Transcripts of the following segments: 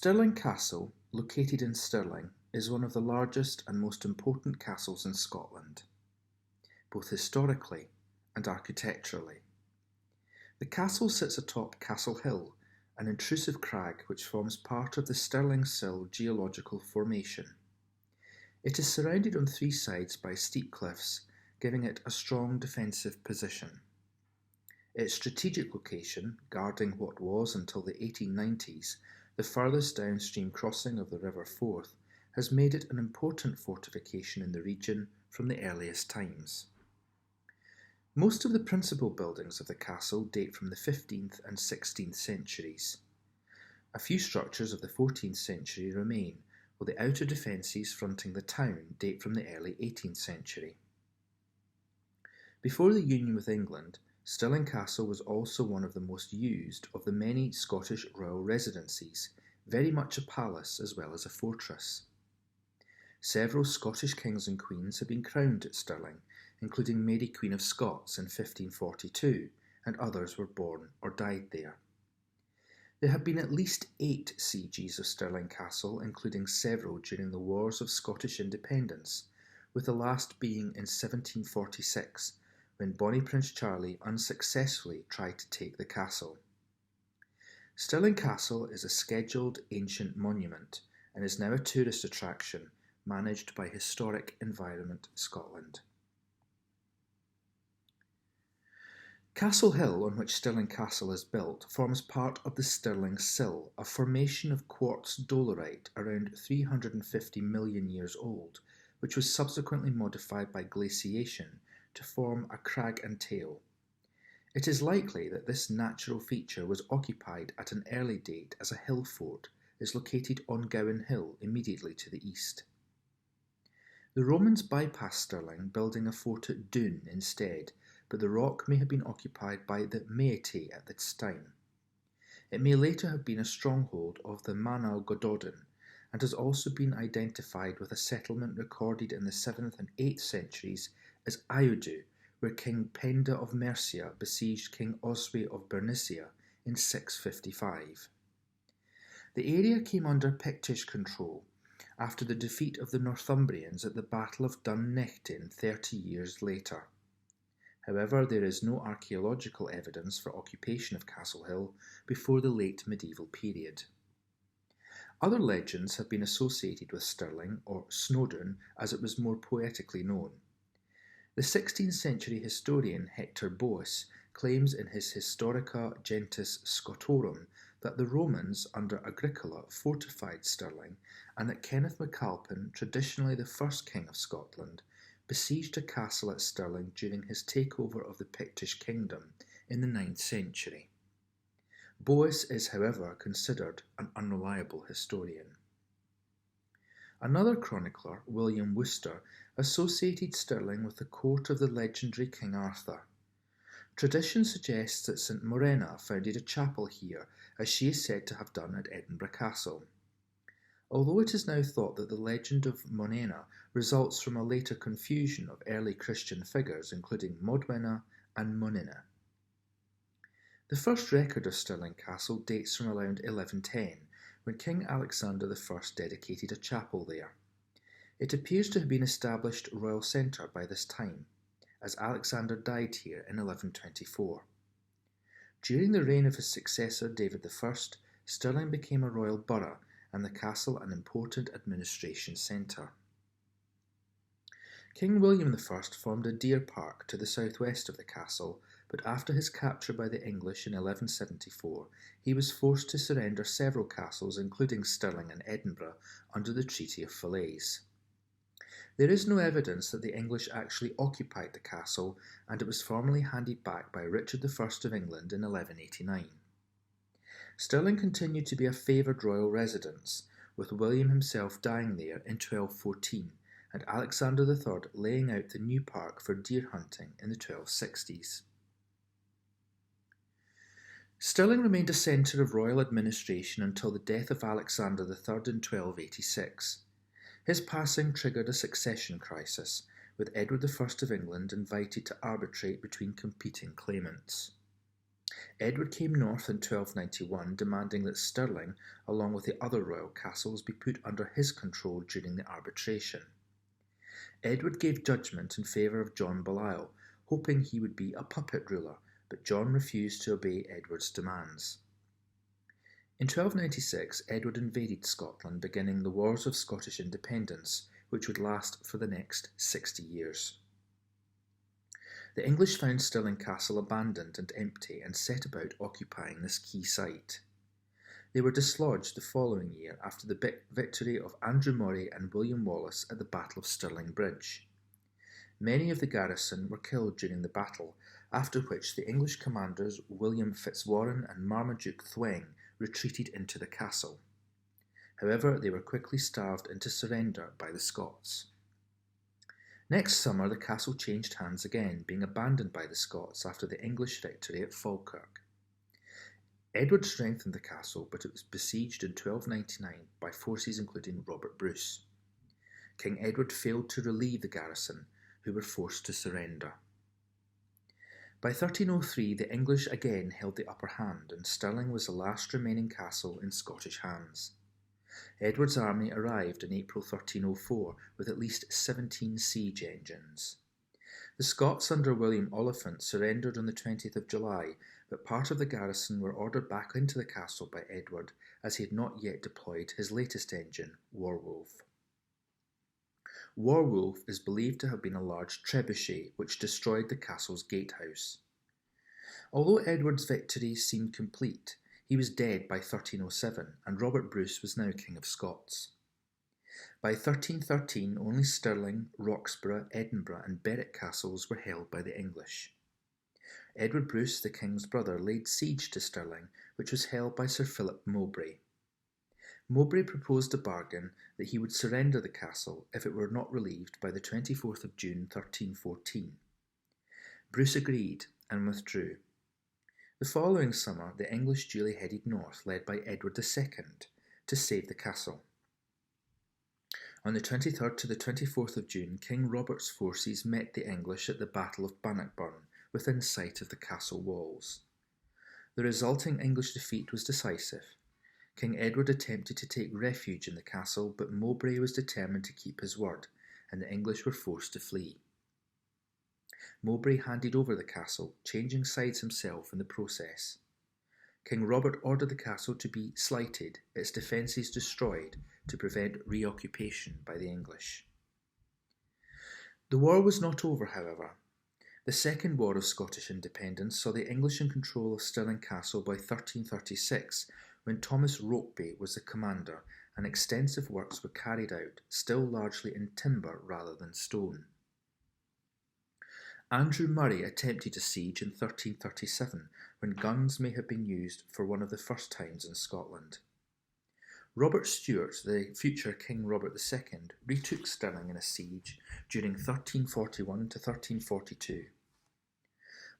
Stirling Castle, located in Stirling, is one of the largest and most important castles in Scotland, both historically and architecturally. The castle sits atop Castle Hill, an intrusive crag which forms part of the Stirling Sill geological formation. It is surrounded on three sides by steep cliffs, giving it a strong defensive position. Its strategic location, guarding what was until the 1890s the furthest downstream crossing of the River Forth, has made it an important fortification in the region from the earliest times. Most of the principal buildings of the castle date from the 15th and 16th centuries. A few structures of the 14th century remain, while the outer defences fronting the town date from the early 18th century. Before the union with England, Stirling Castle was also one of the most used of the many Scottish royal residencies, very much a palace as well as a fortress. Several Scottish kings and queens have been crowned at Stirling, including Mary Queen of Scots in 1542, and others were born or died there. There have been at least 8 sieges of Stirling Castle, including several during the Wars of Scottish Independence, with the last being in 1746, when Bonnie Prince Charlie unsuccessfully tried to take the castle. Stirling Castle is a scheduled ancient monument and is now a tourist attraction managed by Historic Environment Scotland. Castle Hill, on which Stirling Castle is built, forms part of the Stirling Sill, a formation of quartz dolerite around 350 million years old, which was subsequently modified by glaciation to form a crag and tail. It is likely that this natural feature was occupied at an early date as a hill fort, is located on Gowan Hill immediately to the east. The Romans bypassed Stirling, building a fort at Doon instead, but the rock may have been occupied by the Meitae at this time. It may later have been a stronghold of the Manal Gododin, and has also been identified with a settlement recorded in the 7th and 8th centuries as Iudu, where King Penda of Mercia besieged King Oswy of Bernicia in 655. The area came under Pictish control after the defeat of the Northumbrians at the Battle of Dunnechdin 30 years later. However, there is no archaeological evidence for occupation of Castle Hill before the late medieval period. Other legends have been associated with Stirling, or Snowdon as it was more poetically known. The 16th century historian Hector Boas claims in his Historica Gentis Scotorum that the Romans under Agricola fortified Stirling, and that Kenneth MacAlpin, traditionally the first king of Scotland, besieged a castle at Stirling during his takeover of the Pictish kingdom in the 9th century. Boas is, however, considered an unreliable historian. Another chronicler, William Worcester, associated Stirling with the court of the legendary King Arthur. Tradition suggests that St Morena founded a chapel here, as she is said to have done at Edinburgh Castle. Although it is now thought that the legend of Monena results from a later confusion of early Christian figures, including Modwenna and Monina. The first record of Stirling Castle dates from around 1110, when King Alexander I dedicated a chapel there. It appears to have been established royal centre by this time, as Alexander died here in 1124. During the reign of his successor David I, Stirling became a royal borough and the castle an important administration centre. King William I formed a deer park to the southwest of the castle, but after his capture by the English in 1174, he was forced to surrender several castles, including Stirling and Edinburgh, under the Treaty of Falaise. There is no evidence that the English actually occupied the castle, and it was formally handed back by Richard I of England in 1189. Stirling continued to be a favoured royal residence, with William himself dying there in 1214, and Alexander III laying out the new park for deer hunting in the 1260s. Stirling remained a centre of royal administration until the death of Alexander III in 1286. His passing triggered a succession crisis, with Edward I of England invited to arbitrate between competing claimants. Edward came north in 1291, demanding that Stirling, along with the other royal castles, be put under his control during the arbitration. Edward gave judgment in favour of John Baliol, hoping he would be a puppet ruler, but John refused to obey Edward's demands. In 1296, Edward invaded Scotland, beginning the Wars of Scottish Independence, which would last for the next 60 years. The English found Stirling Castle abandoned and empty and set about occupying this key site. They were dislodged the following year after the victory of Andrew Murray and William Wallace at the Battle of Stirling Bridge. Many of the garrison were killed during the battle, after which the English commanders William Fitzwarren and Marmaduke Thweng retreated into the castle. However, they were quickly starved into surrender by the Scots. Next summer, the castle changed hands again, being abandoned by the Scots after the English victory at Falkirk. Edward strengthened the castle, but it was besieged in 1299 by forces including Robert Bruce. King Edward failed to relieve the garrison, who were forced to surrender. By 1303, the English again held the upper hand, and Stirling was the last remaining castle in Scottish hands. Edward's army arrived in April 1304 with at least 17 siege engines. The Scots under William Oliphant surrendered on the 20th of July, but part of the garrison were ordered back into the castle by Edward, as he had not yet deployed his latest engine, Warwolf. Warwolf is believed to have been a large trebuchet which destroyed the castle's gatehouse. Although Edward's victory seemed complete, he was dead by 1307, and Robert Bruce was now King of Scots. By 1313, only Stirling, Roxburgh, Edinburgh and Berwick castles were held by the English. Edward Bruce, the king's brother, laid siege to Stirling, which was held by Sir Philip Mowbray. Mowbray proposed a bargain that he would surrender the castle if it were not relieved by the 24th of June 1314. Bruce agreed and withdrew. The following summer, the English duly headed north, led by Edward II, to save the castle. On the 23rd to the 24th of June, King Robert's forces met the English at the Battle of Bannockburn, within sight of the castle walls. The resulting English defeat was decisive. King Edward attempted to take refuge in the castle, but Mowbray was determined to keep his word, and the English were forced to flee. Mowbray handed over the castle, changing sides himself in the process. King Robert ordered the castle to be slighted, its defences destroyed, to prevent reoccupation by the English. The war was not over, however. The Second War of Scottish Independence saw the English in control of Stirling Castle by 1336, when Thomas Rokeby was the commander, and extensive works were carried out, still largely in timber rather than stone. Andrew Murray attempted a siege in 1337, when guns may have been used for one of the first times in Scotland. Robert Stewart, the future King Robert II, retook Stirling in a siege during 1341 to 1342.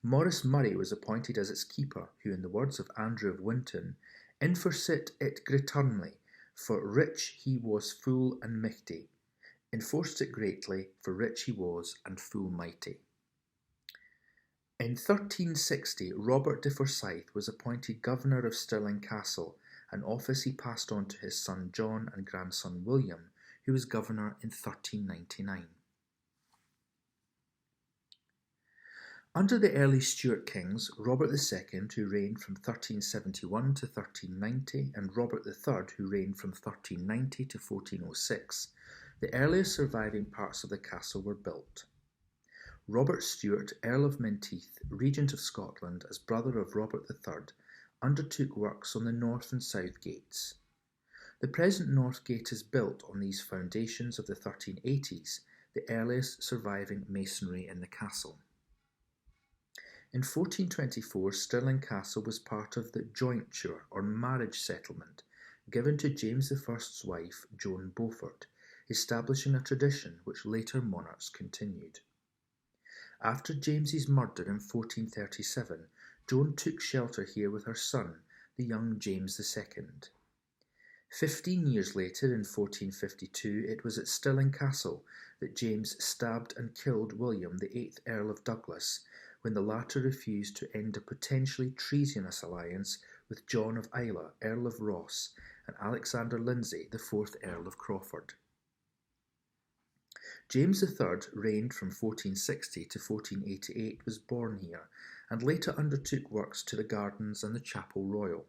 Maurice Murray was appointed as its keeper, who, in the words of Andrew of Winton, "enforcit it greturnly, for rich he was full and mighty, enforced it greatly, for rich he was and full mighty." In 1360, Robert de Forsyth was appointed governor of Stirling Castle, an office he passed on to his son John and grandson William, who was governor in 1399. Under the early Stuart kings, Robert II, who reigned from 1371 to 1390, and Robert III, who reigned from 1390 to 1406, the earliest surviving parts of the castle were built. Robert Stewart, Earl of Menteith, Regent of Scotland, as brother of Robert III, undertook works on the north and south gates. The present north gate is built on these foundations of the 1380s, the earliest surviving masonry in the castle. In 1424, Stirling Castle was part of the jointure or marriage settlement given to James I's wife, Joan Beaufort, establishing a tradition which later monarchs continued. After James's murder in 1437, Joan took shelter here with her son, the young James II. 15 years later, in 1452, it was at Stirling Castle that James stabbed and killed William, the 8th Earl of Douglas, when the latter refused to end a potentially treasonous alliance with John of Islay, Earl of Ross, and Alexander Lindsay, the fourth Earl of Crawford. James III, reigned from 1460 to 1488, was born here, and later undertook works to the gardens and the Chapel Royal.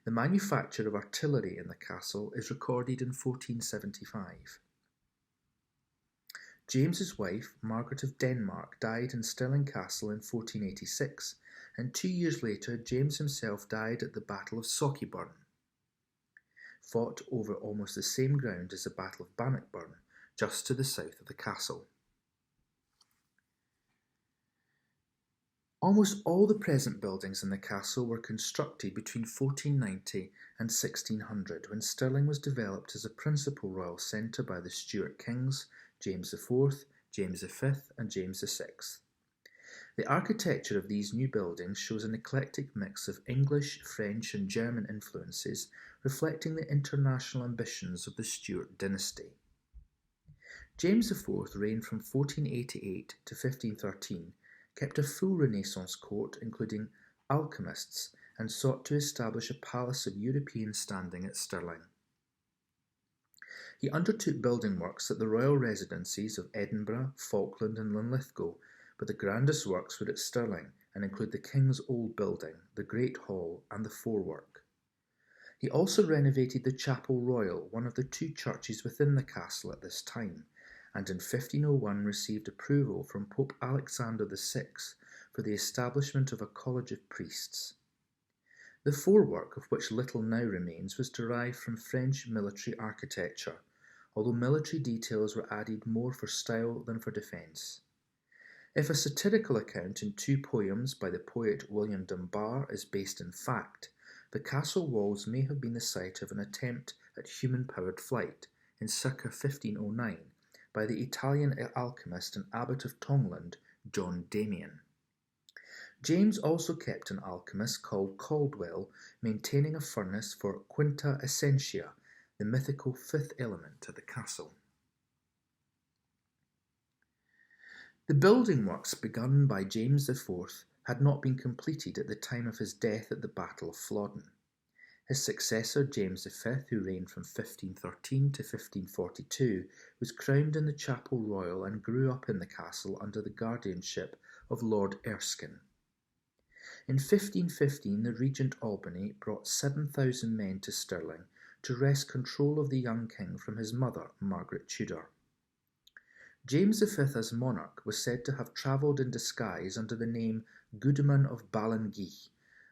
The manufacture of artillery in the castle is recorded in 1475. James's wife, Margaret of Denmark, died in Stirling Castle in 1486, and 2 years later James himself died at the Battle of Bannockburn, fought over almost the same ground as the Battle of Bannockburn, just to the south of the castle. Almost all the present buildings in the castle were constructed between 1490 and 1600, when Stirling was developed as a principal royal centre by the Stuart kings, James IV, James V and James VI. The architecture of these new buildings shows an eclectic mix of English, French and German influences, reflecting the international ambitions of the Stuart dynasty. James IV reigned from 1488 to 1513, kept a full Renaissance court including alchemists, and sought to establish a palace of European standing at Stirling. He undertook building works at the royal residencies of Edinburgh, Falkland and Linlithgow, but the grandest works were at Stirling and include the King's Old Building, the Great Hall and the Forework. He also renovated the Chapel Royal, one of the two churches within the castle at this time, and in 1501 received approval from Pope Alexander VI for the establishment of a college of priests. The forework, of which little now remains, was derived from French military architecture, although military details were added more for style than for defence. If a satirical account in two poems by the poet William Dunbar is based in fact, the castle walls may have been the site of an attempt at human-powered flight in circa 1509 by the Italian alchemist and abbot of Tongland, John Damian. James also kept an alchemist called Caldwell, maintaining a furnace for Quinta Essentia, the mythical fifth element at the castle. The building works begun by James IV had not been completed at the time of his death at the Battle of Flodden. His successor, James V, who reigned from 1513 to 1542, was crowned in the Chapel Royal and grew up in the castle under the guardianship of Lord Erskine. In 1515, the Regent Albany brought 7,000 men to Stirling to wrest control of the young king from his mother, Margaret Tudor. James V as monarch was said to have travelled in disguise under the name Goodman of Ballingee,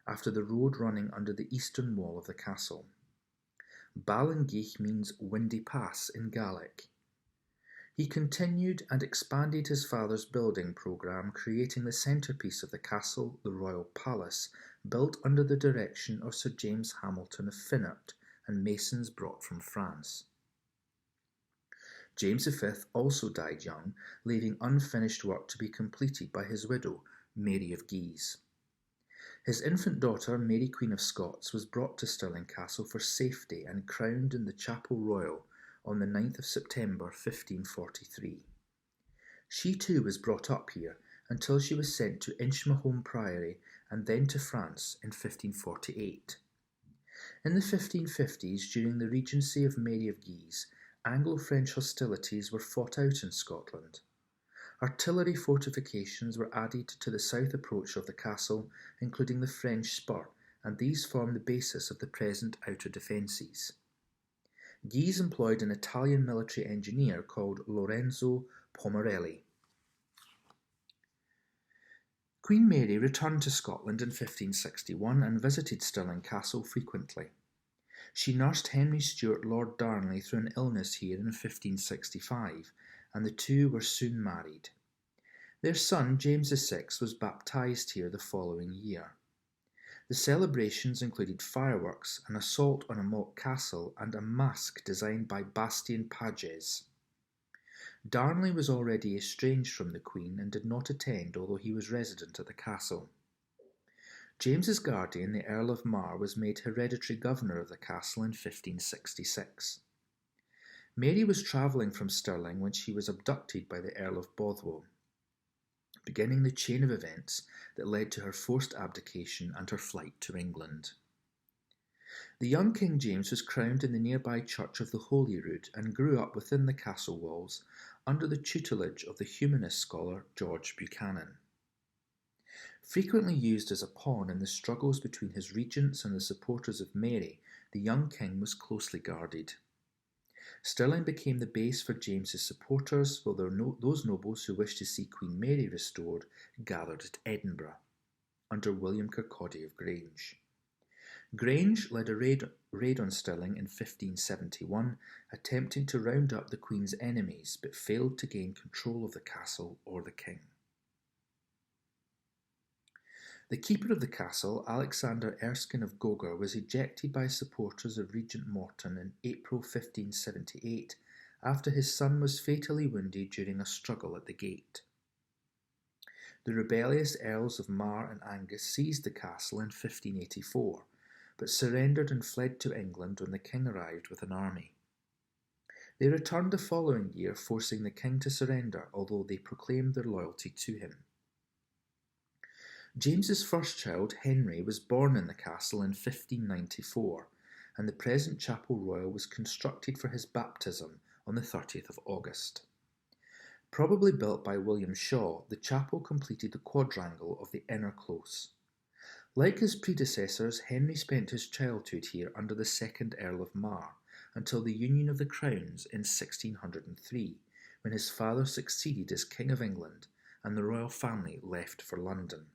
after the road running under the eastern wall of the castle. Ballingee means windy pass in Gaelic. He continued and expanded his father's building programme, creating the centrepiece of the castle, the Royal Palace, built under the direction of Sir James Hamilton of Finnart and masons brought from France. James V also died young, leaving unfinished work to be completed by his widow, Mary of Guise. His infant daughter, Mary Queen of Scots, was brought to Stirling Castle for safety and crowned in the Chapel Royal on the 9th of September 1543. She too was brought up here until she was sent to Inchmahome Priory and then to France in 1548. In the 1550s, during the regency of Mary of Guise, Anglo-French hostilities were fought out in Scotland. Artillery fortifications were added to the south approach of the castle, including the French spur, and these form the basis of the present outer defences. Guise employed an Italian military engineer called Lorenzo Pomarelli. Queen Mary returned to Scotland in 1561 and visited Stirling Castle frequently. She nursed Henry Stuart Lord Darnley through an illness here in 1565, and the two were soon married. Their son, James VI, was baptised here the following year. The celebrations included fireworks, an assault on a mock castle, and a masque designed by Bastien Pages. Darnley was already estranged from the Queen and did not attend, although he was resident at the castle. James's guardian, the Earl of Mar, was made hereditary governor of the castle in 1566. Mary was travelling from Stirling when she was abducted by the Earl of Bothwell. beginning the chain of events that led to her forced abdication and her flight to England. The young King James was crowned in the nearby Church of the Holyrood and grew up within the castle walls under the tutelage of the humanist scholar George Buchanan. Frequently used as a pawn in the struggles between his regents and the supporters of Mary, the young king was closely guarded. Stirling became the base for James's supporters, while those nobles who wished to see Queen Mary restored gathered at Edinburgh, under William Kirkcaldy of Grange. Grange led a raid on Stirling in 1571, attempting to round up the Queen's enemies, but failed to gain control of the castle or the king. The keeper of the castle, Alexander Erskine of Gogor, was ejected by supporters of Regent Morton in April 1578 after his son was fatally wounded during a struggle at the gate. The rebellious Earls of Mar and Angus seized the castle in 1584, but surrendered and fled to England when the king arrived with an army. They returned the following year, forcing the king to surrender, although they proclaimed their loyalty to him. James's first child, Henry, was born in the castle in 1594, and the present Chapel Royal was constructed for his baptism on the 30th of August. Probably built by William Shaw, the chapel completed the quadrangle of the inner close. Like his predecessors, Henry spent his childhood here under the second Earl of Mar, until the union of the crowns in 1603, when his father succeeded as King of England and the royal family left for London.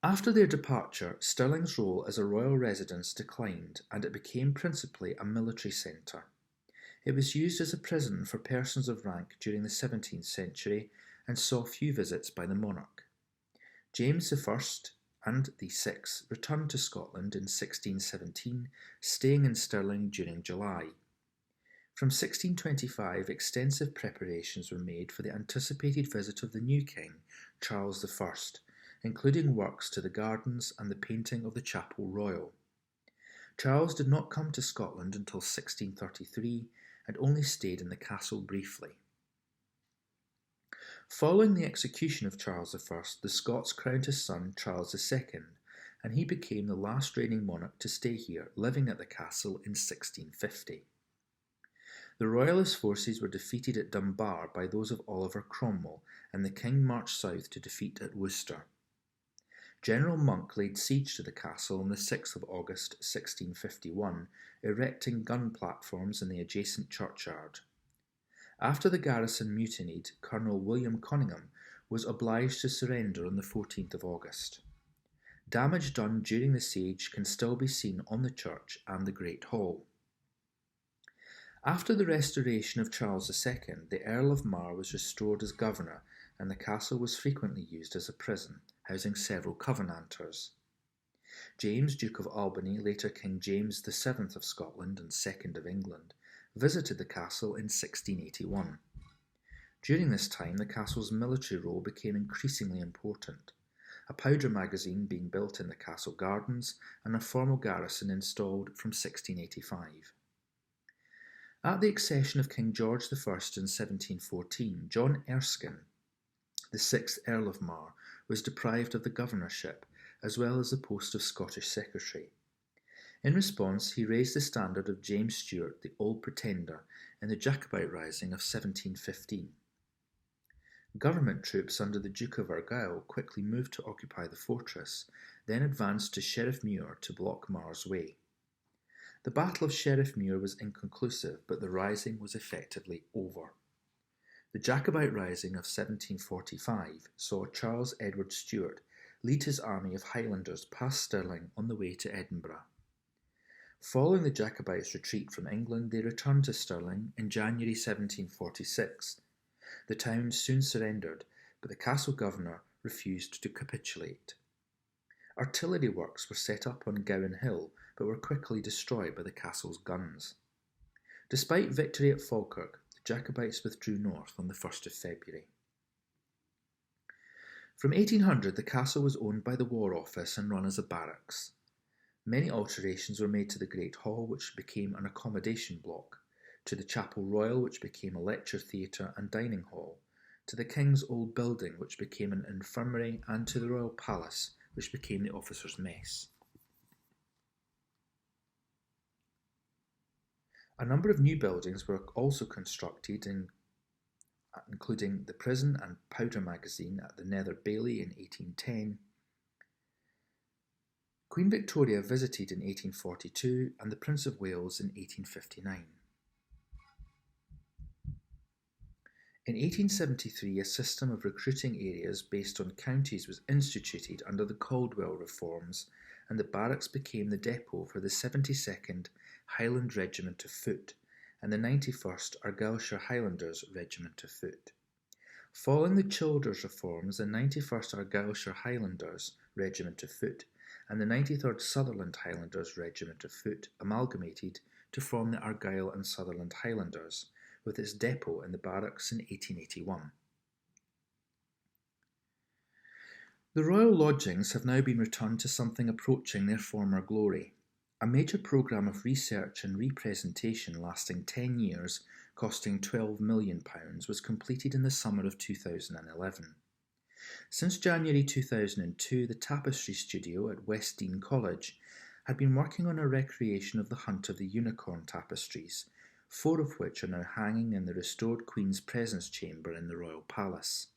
After their departure, Stirling's role as a royal residence declined, and it became principally a military centre. It was used as a prison for persons of rank during the 17th century and saw few visits by the monarch. James I and the Sixth returned to Scotland in 1617, staying in Stirling during July. From 1625, extensive preparations were made for the anticipated visit of the new king, Charles I, including works to the gardens and the painting of the Chapel Royal. Charles did not come to Scotland until 1633 and only stayed in the castle briefly. Following the execution of Charles I, the Scots crowned his son Charles II, and he became the last reigning monarch to stay here, living at the castle in 1650. The royalist forces were defeated at Dunbar by those of Oliver Cromwell, and the king marched south to defeat at Worcester. General Monk laid siege to the castle on the 6th of August 1651, erecting gun platforms in the adjacent churchyard. After the garrison mutinied, Colonel William Conyngham was obliged to surrender on the 14th of August. Damage done during the siege can still be seen on the church and the Great Hall. After the restoration of Charles II, the Earl of Mar was restored as governor, and the castle was frequently used as a prison, housing several Covenanters. James, Duke of Albany, later King James VII of Scotland and II of England, visited the castle in 1681. During this time, the castle's military role became increasingly important, a powder magazine being built in the castle gardens and a formal garrison installed from 1685. At the accession of King George I in 1714, John Erskine, the 6th Earl of Mar, was deprived of the governorship, as well as the post of Scottish Secretary. In response, he raised the standard of James Stewart, the Old Pretender, in the Jacobite Rising of 1715. Government troops under the Duke of Argyll quickly moved to occupy the fortress, then advanced to Sheriffmuir to block Mar's way. The Battle of Sheriffmuir was inconclusive, but the rising was effectively over. The Jacobite Rising of 1745 saw Charles Edward Stuart lead his army of Highlanders past Stirling on the way to Edinburgh. Following the Jacobites' retreat from England, they returned to Stirling in January 1746. The town soon surrendered, but the castle governor refused to capitulate. Artillery works were set up on Gowan Hill, but were quickly destroyed by the castle's guns. Despite victory at Falkirk, the Jacobites withdrew north on the 1st of February. From 1800, the castle was owned by the War Office and run as a barracks. Many alterations were made to the Great Hall, which became an accommodation block, to the Chapel Royal, which became a lecture theatre and dining hall, to the King's Old Building, which became an infirmary, and to the Royal Palace, which became the officers' mess. A number of new buildings were also constructed, including the prison and powder magazine at the Nether Bailey in 1810. Queen Victoria visited in 1842 and the Prince of Wales in 1859. In 1873, a system of recruiting areas based on counties was instituted under the Caldwell reforms, and the barracks became the depot for the 72nd Highland Regiment of Foot and the 91st Argyllshire Highlanders Regiment of Foot. Following the Childers reforms, the 91st Argyllshire Highlanders Regiment of Foot and the 93rd Sutherland Highlanders Regiment of Foot amalgamated to form the Argyll and Sutherland Highlanders, with its depot in the barracks in 1881. The royal lodgings have now been returned to something approaching their former glory. A major programme of research and representation lasting 10 years, costing £12 million, was completed in the summer of 2011. Since January 2002, the Tapestry Studio at West Dean College had been working on a recreation of the Hunt of the Unicorn tapestries, 4 of which are now hanging in the restored Queen's Presence Chamber in the Royal Palace.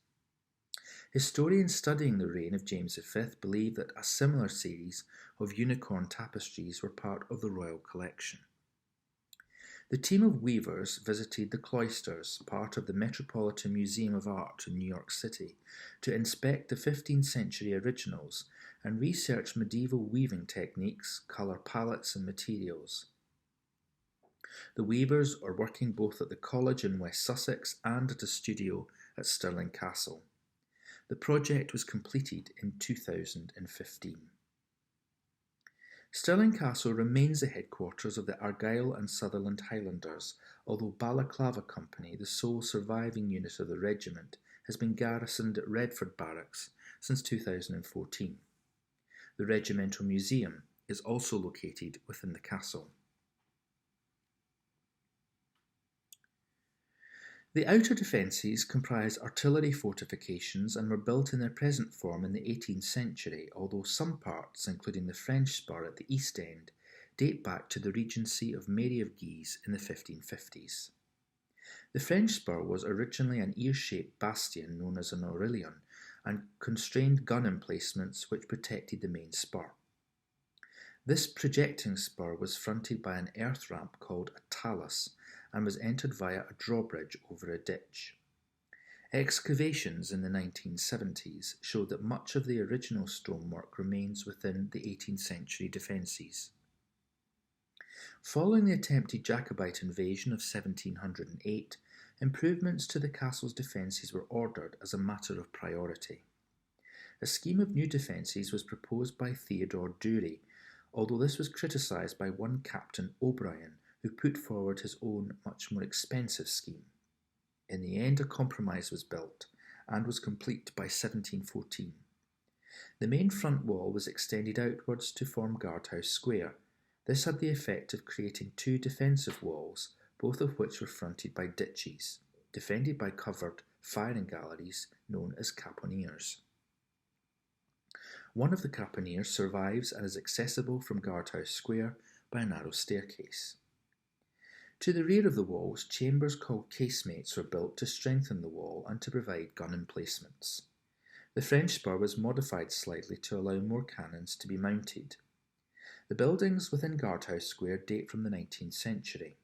Historians studying the reign of James V believe that a similar series of unicorn tapestries were part of the royal collection. The team of weavers visited the cloisters, part of the Metropolitan Museum of Art in New York City, to inspect the 15th century originals and research medieval weaving techniques, colour palettes and materials. The weavers are working both at the college in West Sussex and at a studio at Stirling Castle. The project was completed in 2015. Stirling Castle remains the headquarters of the Argyll and Sutherland Highlanders, although Balaclava Company, the sole surviving unit of the regiment, has been garrisoned at Redford Barracks since 2014. The Regimental Museum is also located within the castle. The outer defences comprise artillery fortifications and were built in their present form in the 18th century, although some parts, including the French spur at the east end, date back to the regency of Mary of Guise in the 1550s. The French spur was originally an ear-shaped bastion known as an aurelion and constrained gun emplacements which protected the main spur. This projecting spur was fronted by an earth ramp called a talus, and was entered via a drawbridge over a ditch. Excavations in the 1970s showed that much of the original stonework remains within the 18th century defences. Following the attempted Jacobite invasion of 1708, improvements to the castle's defences were ordered as a matter of priority. A scheme of new defences was proposed by Theodore Dury, although this was criticised by one Captain O'Brien, who put forward his own much more expensive scheme. In the end, a compromise was built and was complete by 1714. The main front wall was extended outwards to form Guardhouse Square. This had the effect of creating 2 defensive walls, both of which were fronted by ditches, defended by covered firing galleries known as caponiers. One of the caponiers survives and is accessible from Guardhouse Square by a narrow staircase. To the rear of the walls, chambers called casemates were built to strengthen the wall and to provide gun emplacements. The French spur was modified slightly to allow more cannons to be mounted. The buildings within Guardhouse Square date from the 19th century.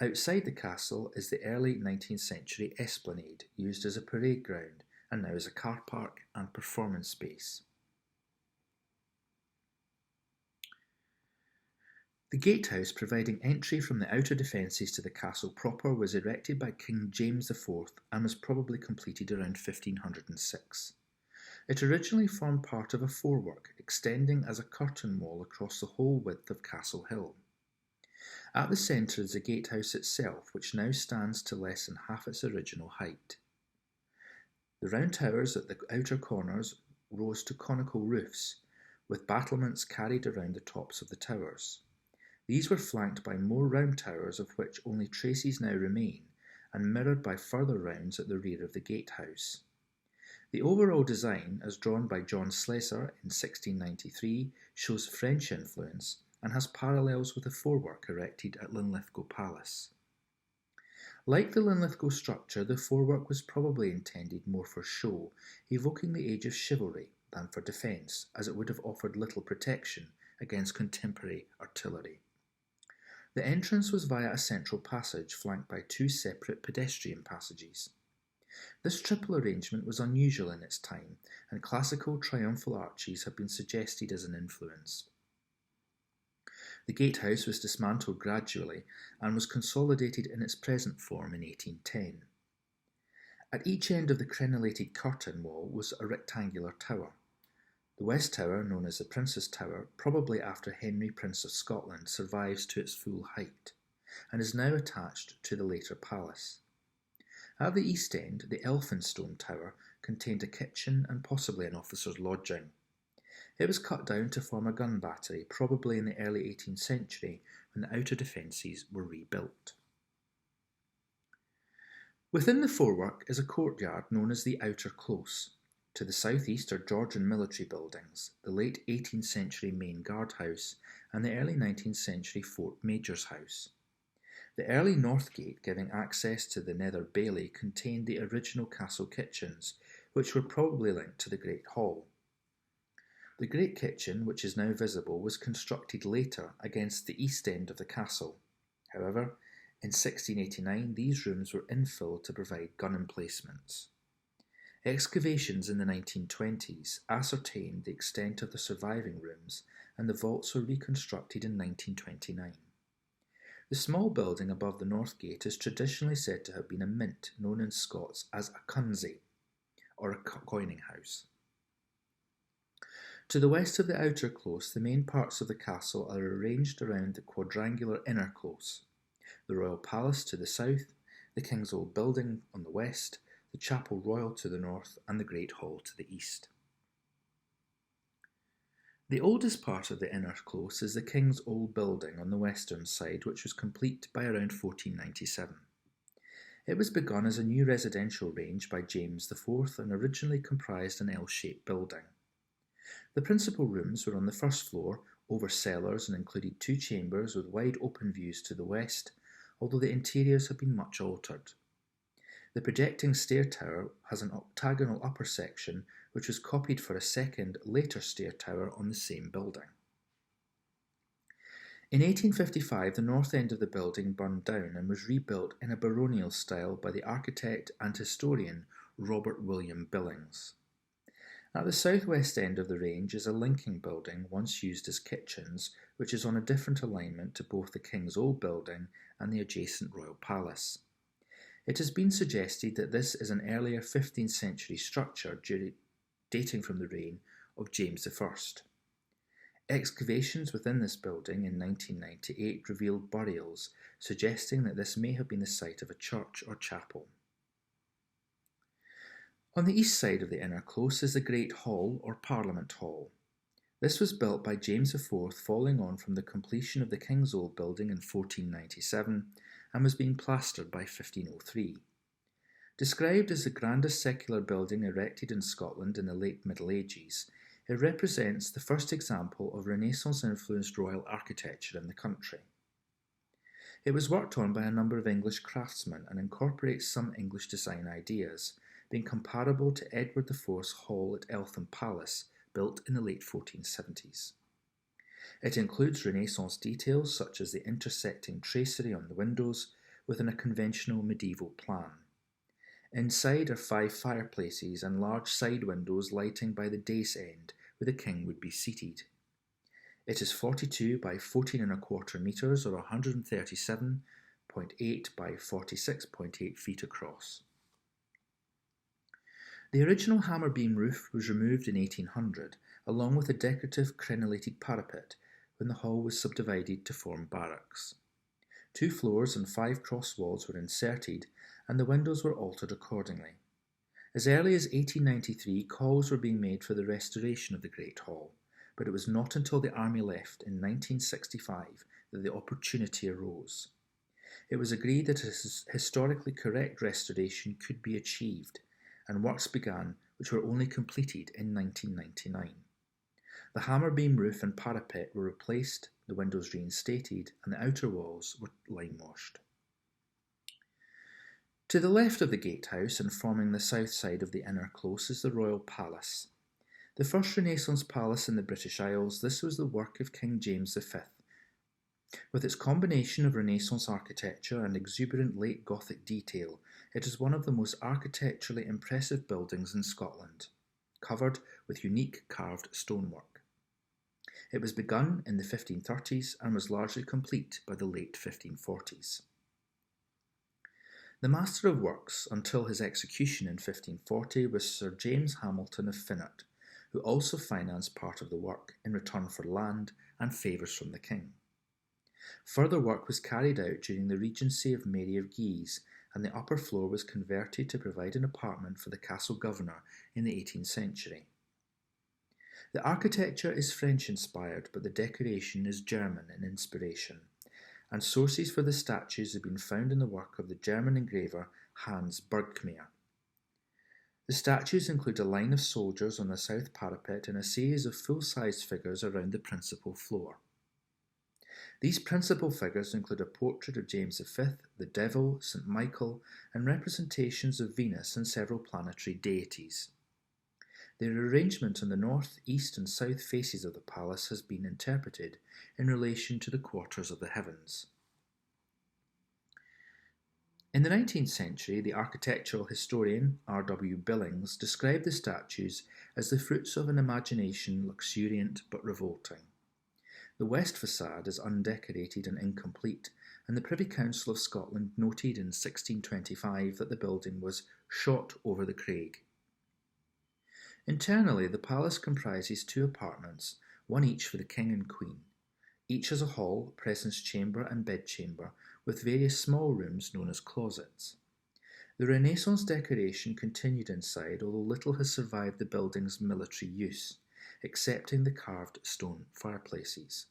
Outside the castle is the early 19th century esplanade, used as a parade ground and now as a car park and performance space. The gatehouse providing entry from the outer defences to the castle proper was erected by King James IV and was probably completed around 1506. It originally formed part of a forework extending as a curtain wall across the whole width of Castle Hill. At the centre is the gatehouse itself, which now stands to less than half its original height. The round towers at the outer corners rose to conical roofs, with battlements carried around the tops of the towers. These were flanked by more round towers, of which only traces now remain, and mirrored by further rounds at the rear of the gatehouse. The overall design, as drawn by John Slessor in 1693, shows French influence and has parallels with the forework erected at Linlithgow Palace. Like the Linlithgow structure, the forework was probably intended more for show, evoking the age of chivalry, than for defence, as it would have offered little protection against contemporary artillery. The entrance was via a central passage flanked by two separate pedestrian passages. This triple arrangement was unusual in its time, and classical triumphal arches have been suggested as an influence. The gatehouse was dismantled gradually and was consolidated in its present form in 1810. At each end of the crenellated curtain wall was a rectangular tower. The west tower, known as the Prince's Tower, probably after Henry, Prince of Scotland, survives to its full height, and is now attached to the later palace. At the east end, the Elphinstone Tower contained a kitchen and possibly an officer's lodging. It was cut down to form a gun battery, probably in the early 18th century, when the outer defences were rebuilt. Within the forework is a courtyard known as the Outer Close. To the southeast are Georgian military buildings, the late 18th century main guardhouse, and the early 19th century Fort Major's House. The early north gate, giving access to the Nether Bailey, contained the original castle kitchens, which were probably linked to the Great Hall. The Great Kitchen, which is now visible, was constructed later against the east end of the castle. However, in 1689 these rooms were infilled to provide gun emplacements. Excavations in the 1920s ascertained the extent of the surviving rooms, and the vaults were reconstructed in 1929. The small building above the north gate is traditionally said to have been a mint, known in Scots as a cunzie, or a coining house. To the west of the outer close, the main parts of the castle are arranged around the quadrangular inner close. The royal palace to the south, the King's Old Building on the west, the Chapel Royal to the north, and the Great Hall to the east. The oldest part of the inner close is the King's Old Building on the western side, which was complete by around 1497. It was begun as a new residential range by James IV and originally comprised an L-shaped building. The principal rooms were on the first floor, over cellars, and included two chambers with wide open views to the west, although the interiors have been much altered. The projecting stair tower has an octagonal upper section, which was copied for a second, later stair tower on the same building. In 1855, the north end of the building burned down and was rebuilt in a baronial style by the architect and historian Robert William Billings. At the southwest end of the range is a linking building once used as kitchens, which is on a different alignment to both the King's Old Building and the adjacent Royal Palace. It has been suggested that this is an earlier 15th century structure dating from the reign of James I. Excavations within this building in 1998 revealed burials, suggesting that this may have been the site of a church or chapel. On the east side of the inner close is the Great Hall or Parliament Hall. This was built by James IV following on from the completion of the King's Old Building in 1497 and was being plastered by 1503. Described as the grandest secular building erected in Scotland in the late Middle Ages, it represents the first example of Renaissance-influenced royal architecture in the country. It was worked on by a number of English craftsmen and incorporates some English design ideas, being comparable to Edward IV's Hall at Eltham Palace, built in the late 1470s. It includes Renaissance details such as the intersecting tracery on the windows within a conventional medieval plan. Inside are 5 fireplaces and large side windows lighting by the dais end where the king would be seated. It is 42 by 14¼ metres or 137.8 by 46.8 feet across. The original hammer beam roof was removed in 1800, along with a decorative crenellated parapet, when the hall was subdivided to form barracks. 2 floors and 5 cross walls were inserted, and the windows were altered accordingly. As early as 1893, calls were being made for the restoration of the Great Hall, but it was not until the army left in 1965 that the opportunity arose. It was agreed that a historically correct restoration could be achieved, and works began which were only completed in 1999. The hammer beam roof and parapet were replaced, the windows reinstated, and the outer walls were limewashed. To the left of the gatehouse and forming the south side of the inner close is the Royal Palace. The first Renaissance palace in the British Isles, this was the work of King James V. With its combination of Renaissance architecture and exuberant late Gothic detail, it is one of the most architecturally impressive buildings in Scotland, covered with unique carved stonework. It was begun in the 1530s and was largely complete by the late 1540s. The Master of Works, until his execution in 1540, was Sir James Hamilton of Finnart, who also financed part of the work in return for land and favours from the king. Further work was carried out during the regency of Mary of Guise, and the upper floor was converted to provide an apartment for the castle governor in the 18th century. The architecture is French-inspired, but the decoration is German in inspiration, and sources for the statues have been found in the work of the German engraver Hans Bergkmair. The statues include a line of soldiers on the south parapet and a series of full-sized figures around the principal floor. These principal figures include a portrait of James V, the Devil, St. Michael, and representations of Venus and several planetary deities. Their arrangement on the north, east, and south faces of the palace has been interpreted in relation to the quarters of the heavens. In the 19th century, the architectural historian R. W. Billings described the statues as the fruits of an imagination luxuriant but revolting. The west facade is undecorated and incomplete, and the Privy Council of Scotland noted in 1625 that the building was shot over the Craig. Internally, the palace comprises 2 apartments, one each for the king and queen. Each has a hall, presence chamber and bedchamber, with various small rooms known as closets. The Renaissance decoration continued inside, although little has survived the building's military use, excepting the carved stone fireplaces.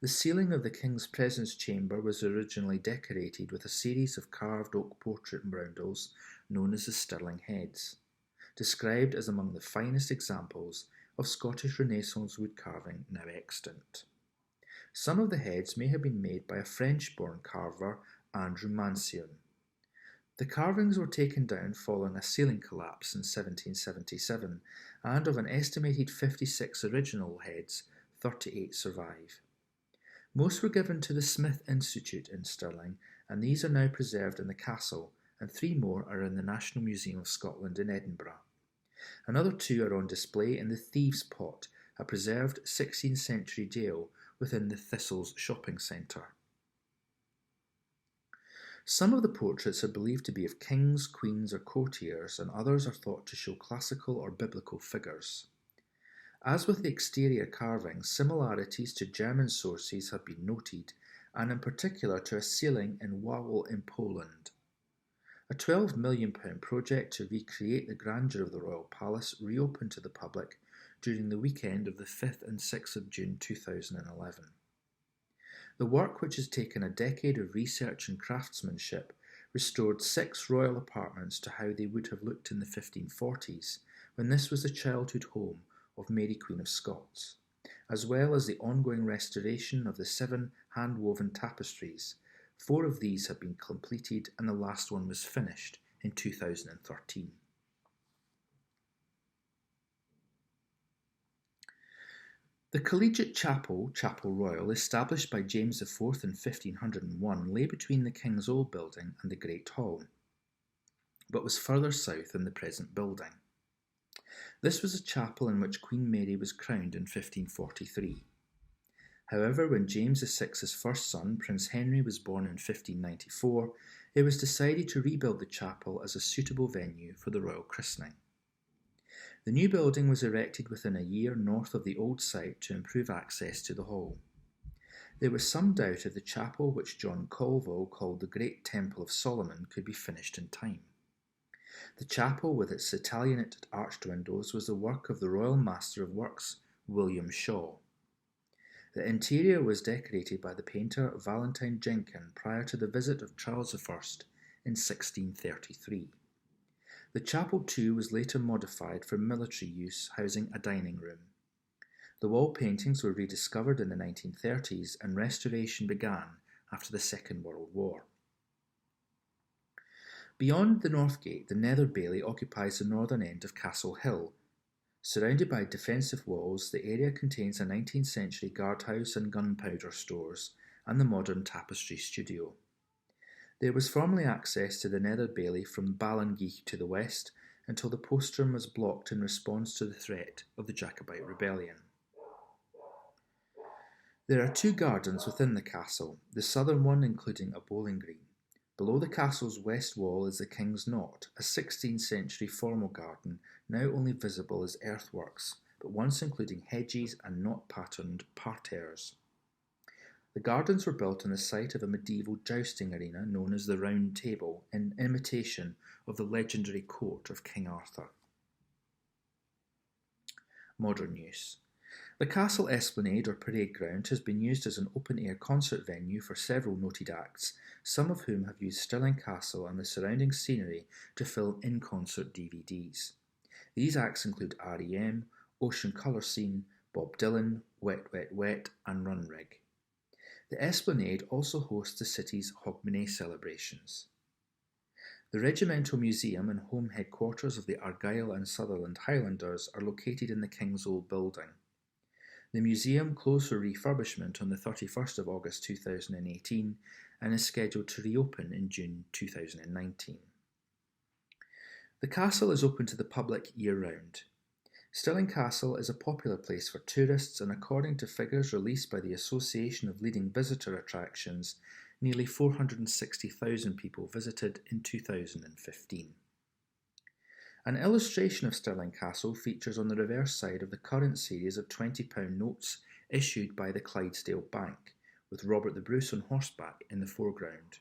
The ceiling of the king's presence chamber was originally decorated with a series of carved oak portrait roundels known as the Stirling heads, described as among the finest examples of Scottish Renaissance wood carving now extant. Some of the heads may have been made by a French-born carver, Andrew Mancion. The carvings were taken down following a ceiling collapse in 1777, and of an estimated 56 original heads, 38 survive. Most were given to the Smith Institute in Stirling, and these are now preserved in the castle, and 3 more are in the National Museum of Scotland in Edinburgh. Another 2 are on display in the Thieves' Pot, a preserved 16th century jail within the Thistles shopping centre. Some of the portraits are believed to be of kings, queens or courtiers, and others are thought to show classical or biblical figures. As with the exterior carvings, similarities to German sources have been noted, and in particular to a ceiling in Wawel in Poland. A £12 million project to recreate the grandeur of the Royal Palace reopened to the public during the weekend of the 5th and 6th of June 2011. The work, which has taken a decade of research and craftsmanship, restored 6 royal apartments to how they would have looked in the 1540s, when this was the childhood home of Mary Queen of Scots, as well as the ongoing restoration of the 7 hand-woven tapestries. 4 of these have been completed and the last one was finished in 2013. The Collegiate Chapel, Chapel Royal, established by James IV in 1501, lay between the King's Old Building and the Great Hall, but was further south than the present building. This was a chapel in which Queen Mary was crowned in 1543. However, when James VI's first son, Prince Henry, was born in 1594, it was decided to rebuild the chapel as a suitable venue for the royal christening. The new building was erected within a year north of the old site to improve access to the hall. There was some doubt if the chapel, which John Colville called the Great Temple of Solomon, could be finished in time. The chapel, with its Italianate arched windows, was the work of the Royal Master of Works, William Shaw. The interior was decorated by the painter Valentine Jenkin prior to the visit of Charles I in 1633. The chapel too was later modified for military use, housing a dining room. The wall paintings were rediscovered in the 1930s and restoration began after the Second World War. Beyond the North Gate, the Nether Bailey occupies the northern end of Castle Hill. Surrounded by defensive walls, the area contains a 19th century guardhouse and gunpowder stores and the modern tapestry studio. There was formerly access to the Nether Bailey from Ballingeach to the west until the postern was blocked in response to the threat of the Jacobite rebellion. There are two gardens within the castle, the southern one including a bowling green. Below the castle's west wall is the King's Knot, a 16th century formal garden now only visible as earthworks, but once including hedges and knot-patterned parterres. The gardens were built on the site of a medieval jousting arena known as the Round Table, in imitation of the legendary court of King Arthur. Modern use. The Castle Esplanade or Parade Ground has been used as an open-air concert venue for several noted acts, some of whom have used Stirling Castle and the surrounding scenery to film in-concert DVDs. These acts include R.E.M., Ocean Colour Scene, Bob Dylan, Wet Wet Wet and Runrig. The Esplanade also hosts the city's Hogmanay celebrations. The Regimental Museum and home headquarters of the Argyll and Sutherland Highlanders are located in the King's Old Building. The museum closed for refurbishment on the 31st of August 2018 and is scheduled to reopen in June 2019. The castle is open to the public year-round. Stirling Castle is a popular place for tourists, and according to figures released by the Association of Leading Visitor Attractions, nearly 460,000 people visited in 2015. An illustration of Stirling Castle features on the reverse side of the current series of £20 notes issued by the Clydesdale Bank, with Robert the Bruce on horseback in the foreground.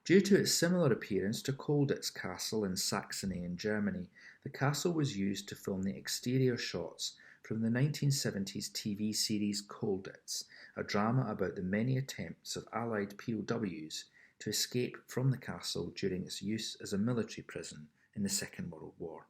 Due to its similar appearance to Colditz Castle in Saxony in Germany, the castle was used to film the exterior shots from the 1970s TV series Colditz, a drama about the many attempts of Allied POWs to escape from the castle during its use as a military prison in the Second World War.